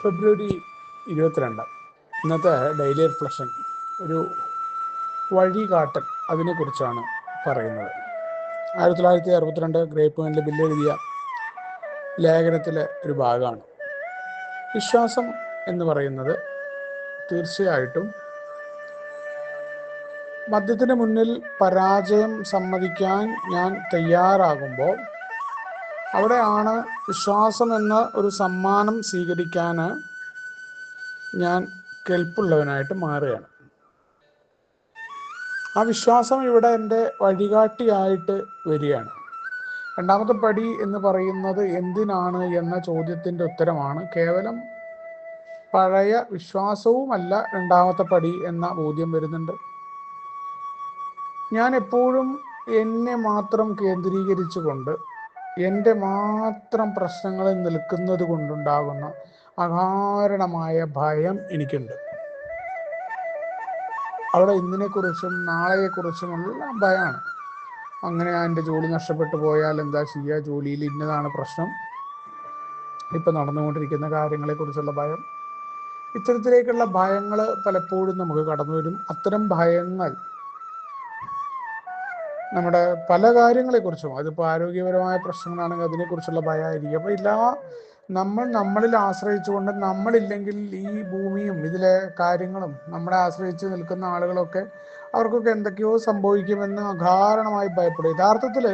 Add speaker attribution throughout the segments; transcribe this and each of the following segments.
Speaker 1: ഫെബ്രുവരി 22 ഇന്നത്തെ daily reflection ഒരു വഴികാട്ടൽ അതിനെക്കുറിച്ചാണ് പറയുന്നത്. 1962 ഗ്രേപ്പ് വൈനിൽ ബില്ല് എഴുതിയ ലേഖനത്തിലെ ഒരു ഭാഗമാണ്. വിശ്വാസം എന്ന് പറയുന്നത് തീർച്ചയായിട്ടും മദ്യത്തിന് മുന്നിൽ പരാജയം സമ്മതിക്കാൻ ഞാൻ തയ്യാറാകുമ്പോൾ അവിടെയാണ് വിശ്വാസം എന്ന ഒരു സമ്മാനം സ്വീകരിക്കാൻ ഞാൻ കെൽപ്പുള്ളവനായിട്ട് മാറുകയാണ്. ആ വിശ്വാസം ഇവിടെ എൻ്റെ വഴികാട്ടിയായിട്ട് വരികയാണ്. രണ്ടാമത്തെ പടി എന്ന് പറയുന്നത് എന്തിനാണ് എന്ന ചോദ്യത്തിൻ്റെ ഉത്തരമാണ് കേവലം പഴയ വിശ്വാസവുമല്ല രണ്ടാമത്തെ പടി എന്ന ബോധ്യം വരുന്നുണ്ട്. ഞാൻ എപ്പോഴും എന്നെ മാത്രം കേന്ദ്രീകരിച്ചുകൊണ്ട് എൻ്റെ മാത്രം പ്രശ്നങ്ങളിൽ നിൽക്കുന്നത് കൊണ്ടുണ്ടാകുന്ന അകാരണമായ ഭയം എനിക്കുണ്ട്. അവിടെ ഇന്നിനെക്കുറിച്ചും നാളെയെക്കുറിച്ചും എല്ലാം ഭയമാണ്. അങ്ങനെ എൻ്റെ ജോലി നഷ്ടപ്പെട്ടു പോയാൽ എന്താ ചെയ്യുക, ജോലിയിൽ ഇന്നതാണ് പ്രശ്നം, ഇപ്പം നടന്നുകൊണ്ടിരിക്കുന്ന കാര്യങ്ങളെക്കുറിച്ചുള്ള ഭയം, ഇത്തരത്തിലേക്കുള്ള ഭയങ്ങൾ പലപ്പോഴും നമുക്ക് കടന്നു വരും. അത്തരം ഭയങ്ങൾ നമ്മുടെ പല കാര്യങ്ങളെക്കുറിച്ചും, അതിപ്പോൾ ആരോഗ്യപരമായ പ്രശ്നങ്ങളാണെങ്കിൽ അതിനെക്കുറിച്ചുള്ള ഭയമായിരിക്കും. അപ്പോൾ നമ്മളിൽ ആശ്രയിച്ചുകൊണ്ട് നമ്മളില്ലെങ്കിൽ ഈ ഭൂമിയും ഇതിലെ കാര്യങ്ങളും നമ്മളെ ആശ്രയിച്ച് നിൽക്കുന്ന ആളുകളൊക്കെ അവർക്കൊക്കെ എന്തൊക്കെയോ സംഭവിക്കുമെന്ന് അകാരണമായി ഭയപ്പെടും. യഥാർത്ഥത്തിൽ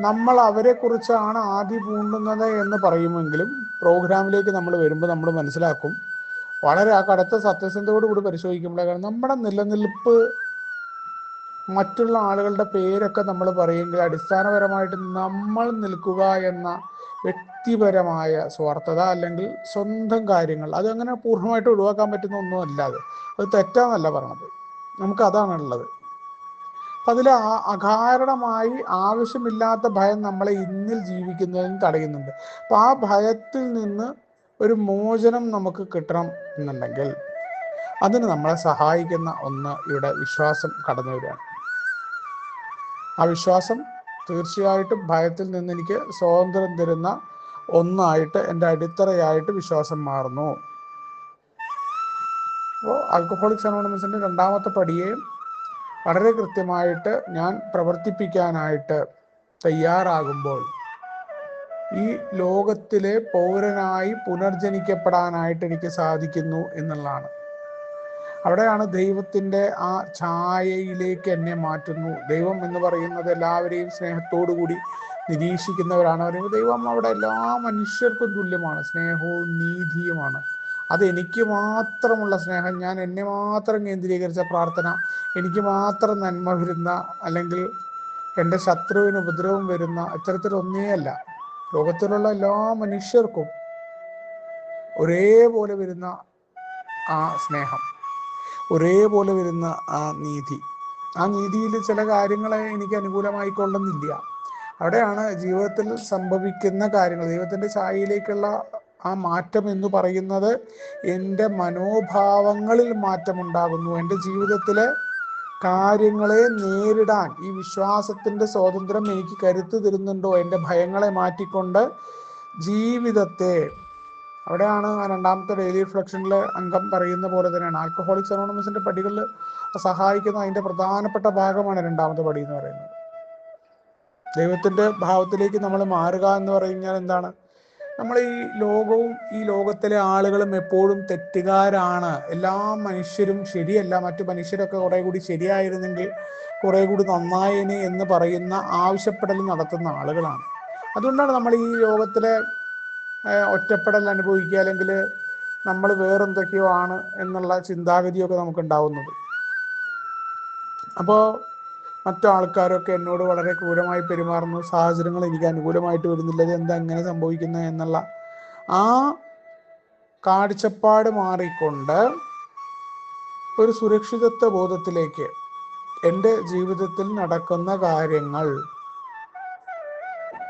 Speaker 1: നമ്മൾ അവരെക്കുറിച്ചാണ് ആദ്യം പൂണ്ടുന്നത് എന്ന് പറയുമെങ്കിലും പ്രോഗ്രാമിലേക്ക് നമ്മൾ വരുമ്പോൾ നമ്മൾ മനസ്സിലാക്കും, വളരെ ആ കടുത്ത സത്യസന്ധതയോടുകൂടി പരിശോധിക്കുമ്പോഴാണ് നമ്മുടെ നിലനിൽപ്പ് മറ്റുള്ള ആളുകളുടെ പേരൊക്കെ നമ്മൾ പറയുമെങ്കിൽ അടിസ്ഥാനപരമായിട്ട് നമ്മൾ നിൽക്കുക എന്ന വ്യക്തിപരമായ സ്വാർത്ഥത അല്ലെങ്കിൽ സ്വന്തം കാര്യങ്ങൾ അതങ്ങനെ പൂർണ്ണമായിട്ട് ഒഴിവാക്കാൻ പറ്റുന്ന ഒന്നും അല്ലാതെ അത് തെറ്റാന്നല്ല പറഞ്ഞത്, നമുക്ക് അതാണുള്ളത്. അപ്പം അതിൽ അകാരണമായി ആവശ്യമില്ലാത്ത ഭയം നമ്മളെ ഇന്നിൽ ജീവിക്കുന്നതിന് തടയുന്നുണ്ട്. അപ്പം ആ ഭയത്തിൽ നിന്ന് ഒരു മോചനം നമുക്ക് കിട്ടണം എന്നുണ്ടെങ്കിൽ അതിന് നമ്മളെ സഹായിക്കുന്ന ഒന്ന് ഇവിടെ വിശ്വാസം കടന്നു വരികയാണ്. ആ വിശ്വാസം തീർച്ചയായിട്ടും ഭയത്തിൽ നിന്ന് എനിക്ക് സ്വാതന്ത്ര്യം തരുന്ന ഒന്നായിട്ട് എൻ്റെ അടിത്തറയായിട്ട് വിശ്വാസം മാറുന്നു. അപ്പോൾ ആൽക്കഹോളിക്സ് അനോണിമസിൻ്റെ രണ്ടാമത്തെ പടിയെയും വളരെ കൃത്യമായിട്ട് ഞാൻ പ്രവർത്തിപ്പിക്കാനായിട്ട് തയ്യാറാകുമ്പോൾ ഈ ലോകത്തിലെ പൗരനായി പുനർജനിക്കപ്പെടാനായിട്ട് എനിക്ക് സാധിക്കുന്നു എന്നുള്ളതാണ്. അവിടെയാണ് ദൈവത്തിൻ്റെ ആ ഛായയിലേക്ക് എന്നെ മാറ്റുന്നു. ദൈവം എന്ന് പറയുന്നത് എല്ലാവരെയും സ്നേഹത്തോടു കൂടി നിരീക്ഷിക്കുന്നവരാണ്. പറയുമ്പോൾ ദൈവം അവിടെ എല്ലാ മനുഷ്യർക്കും തുല്യമാണ്, സ്നേഹവും നീതിയുമാണ്. അതെനിക്ക് മാത്രമുള്ള സ്നേഹം, ഞാൻ എന്നെ മാത്രം കേന്ദ്രീകരിച്ച പ്രാർത്ഥന, എനിക്ക് മാത്രം നന്മ വരുന്ന അല്ലെങ്കിൽ എൻ്റെ ശത്രുവിന് ഉപദ്രവം വരുന്ന ഇത്തരത്തിലൊന്നേ അല്ല. ലോകത്തിലുള്ള എല്ലാ മനുഷ്യർക്കും ഒരേപോലെ വരുന്ന ആ സ്നേഹം, ഒരേപോലെ വരുന്ന ആ നീതി, ആ നീതിയിൽ ചില കാര്യങ്ങളെ എനിക്ക് അനുകൂലമായിക്കൊള്ളുന്നില്ല. അവിടെയാണ് ജീവിതത്തിൽ സംഭവിക്കുന്ന കാര്യങ്ങൾ, ദൈവത്തിൻ്റെ ഛായയിലേക്കുള്ള ആ മാറ്റം എന്ന് പറയുന്നത് എൻ്റെ മനോഭാവങ്ങളിൽ മാറ്റമുണ്ടാകുന്നു. എൻ്റെ ജീവിതത്തിലെ കാര്യങ്ങളെ നേരിടാൻ ഈ വിശ്വാസത്തിൻ്റെ സ്വാതന്ത്ര്യം എനിക്ക് കരുത്ത് തരുന്നുണ്ടോ? എൻ്റെ ഭയങ്ങളെ മാറ്റിക്കൊണ്ട് ജീവിതത്തെ, അവിടെയാണ് ആ രണ്ടാമത്തെ ഡെയിലി റിഫ്ലക്ഷനിൽ അംഗം പറയുന്ന പോലെ തന്നെയാണ് ആൽക്കഹോളിക്സ് അനോണിമസിൻ്റെ പടികളിൽ സഹായിക്കുന്ന അതിൻ്റെ പ്രധാനപ്പെട്ട ഭാഗമാണ് രണ്ടാമത്തെ പടി എന്ന് പറയുന്നത്. ദൈവത്തിൻ്റെ ഭാവത്തിലേക്ക് നമ്മൾ മാറുക എന്ന് പറഞ്ഞാൽ എന്താണ്? നമ്മൾ ഈ ലോകവും ഈ ലോകത്തിലെ ആളുകളും എപ്പോഴും തെറ്റുകാരാണ്, എല്ലാ മനുഷ്യരും ശരിയല്ല, മറ്റു മനുഷ്യരൊക്കെ കുറെ കൂടി ശരിയായിരുന്നെങ്കിൽ കുറെ കൂടി നന്നായേനെ എന്ന് പറയുന്ന ആവശ്യപ്പെടൽ നടത്തുന്ന ആളുകളാണ്. അതുകൊണ്ടാണ് നമ്മൾ ഈ ലോകത്തിലെ ഒറ്റപ്പെടൽ അനുഭവിക്കുക, അല്ലെങ്കിൽ നമ്മൾ വേറെന്തൊക്കെയോ ആണ് എന്നുള്ള ചിന്താഗതിയൊക്കെ നമുക്ക് ഉണ്ടാവുന്നത്. അപ്പോൾ മറ്റു ആൾക്കാരൊക്കെ എന്നോട് വളരെ ക്രൂരമായി പെരുമാറുന്നു, സാഹചര്യങ്ങൾ എനിക്ക് അനുകൂലമായിട്ട് വരുന്നില്ല, ഇത് എന്താ ഇങ്ങനെ സംഭവിക്കുന്നത് എന്നുള്ള ആ കാഴ്ചപ്പാട് മാറിക്കൊണ്ട് ഒരു സുരക്ഷിതത്വ ബോധത്തിലേക്ക് എൻ്റെ ജീവിതത്തിൽ നടക്കുന്ന കാര്യങ്ങൾ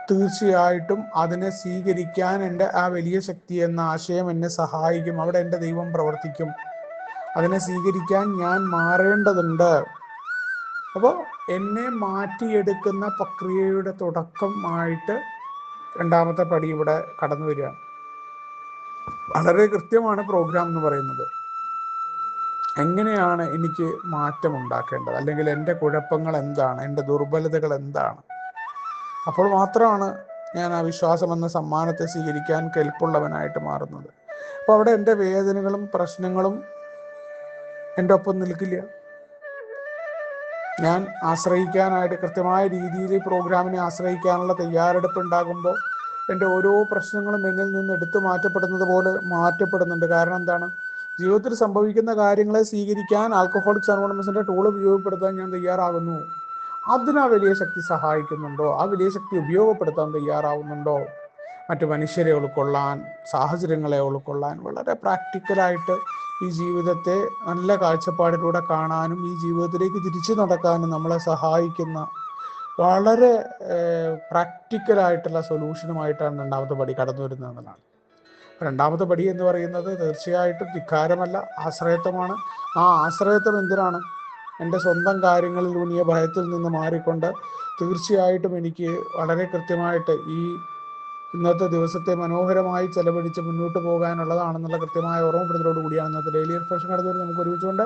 Speaker 1: തീർച്ചയായിട്ടും അതിനെ സ്വീകരിക്കാൻ എൻ്റെ ആ വലിയ ശക്തി എന്ന ആശയം എന്നെ സഹായിക്കും. അവിടെ എൻ്റെ ദൈവം പ്രവർത്തിക്കും. അതിനെ സ്വീകരിക്കാൻ ഞാൻ മാറേണ്ടതുണ്ട്. അപ്പോൾ എന്നെ മാറ്റിയെടുക്കുന്ന പ്രക്രിയയുടെ തുടക്കമായിട്ട് രണ്ടാമത്തെ പടി ഇവിടെ കടന്നു വരികയാണ്. വളരെ കൃത്യമാണ് പ്രോഗ്രാം എന്ന് പറയുന്നത്. എങ്ങനെയാണ് എനിക്ക് മാറ്റം ഉണ്ടാക്കേണ്ടത്, അല്ലെങ്കിൽ എൻ്റെ കുഴപ്പങ്ങൾ എന്താണ്, എൻ്റെ ദുർബലതകൾ എന്താണ്? അപ്പോൾ മാത്രമാണ് ഞാൻ ആ വിശ്വാസം എന്ന സമ്മാനത്തെ സ്വീകരിക്കാൻ കെൽപ്പുള്ളവനായിട്ട് മാറുന്നത്. അപ്പോൾ അവിടെ എൻ്റെ വേദനകളും പ്രശ്നങ്ങളും എൻ്റെ ഒപ്പം നിൽക്കില്ല. ഞാൻ ആശ്രയിക്കാനായിട്ട് കൃത്യമായ രീതിയിൽ ഈ പ്രോഗ്രാമിനെ ആശ്രയിക്കാനുള്ള തയ്യാറെടുപ്പ് ഉണ്ടാകുമ്പോൾ എൻ്റെ ഓരോ പ്രശ്നങ്ങളും എന്നിൽ നിന്ന് എടുത്തു മാറ്റപ്പെടുന്നത് പോലെ മാറ്റപ്പെടുന്നുണ്ട്. കാരണം എന്താണ്? ജീവിതത്തിൽ സംഭവിക്കുന്ന കാര്യങ്ങളെ സ്വീകരിക്കാൻ ആൽക്കഹോളിക്സ് അനോണിമസിൻ്റെ ടൂൾ ഉപയോഗപ്പെടുത്താൻ ഞാൻ തയ്യാറാകുന്നു. അതിനാ വലിയ ശക്തി സഹായിക്കുന്നുണ്ടോ? ആ വലിയ ശക്തി ഉപയോഗപ്പെടുത്താൻ തയ്യാറാവുന്നുണ്ടോ? മറ്റു മനുഷ്യരെ ഉൾക്കൊള്ളാൻ, സാഹചര്യങ്ങളെ ഉൾക്കൊള്ളാൻ, വളരെ പ്രാക്ടിക്കലായിട്ട് ഈ ജീവിതത്തെ നല്ല കാഴ്ചപ്പാടിലൂടെ കാണാനും ഈ ജീവിതത്തിലേക്ക് തിരിച്ചു നടക്കാനും നമ്മളെ സഹായിക്കുന്ന വളരെ പ്രാക്ടിക്കലായിട്ടുള്ള സൊല്യൂഷനുമായിട്ടാണ് രണ്ടാമത്തെ പടി കടന്നു വരുന്നതെന്നാണ്. രണ്ടാമത്തെ പടി എന്ന് പറയുന്നത് തീർച്ചയായിട്ടും ധിക്കാരമല്ല, ആശ്രയത്വമാണ്. ആ ആശ്രയത്വം എന്തിനാണ്? എൻ്റെ സ്വന്തം കാര്യങ്ങളിൽ ഊന്നിയ ഭയത്തിൽ നിന്ന് മാറിക്കൊണ്ട് തീർച്ചയായിട്ടും എനിക്ക് വളരെ കൃത്യമായിട്ട് ഈ ഇന്നത്തെ ദിവസത്തെ മനോഹരമായി ചെലവഴിച്ച് മുന്നോട്ട് പോകാനുള്ളതാണെന്നുള്ള കൃത്യമായ ഓർമ്മപ്പെടുത്തലോട് കൂടിയാണ് ഇന്നത്തെ ഡെയിലി റിഫ്രഷൻ കടന്നു വരുന്നത്. നമുക്ക് ഒരുമിച്ചുകൊണ്ട്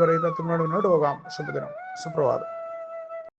Speaker 1: പറയുന്നതിനോട് മുന്നോട്ട് പോകാം. ശുഭദിനം, സുപ്രഭാതം.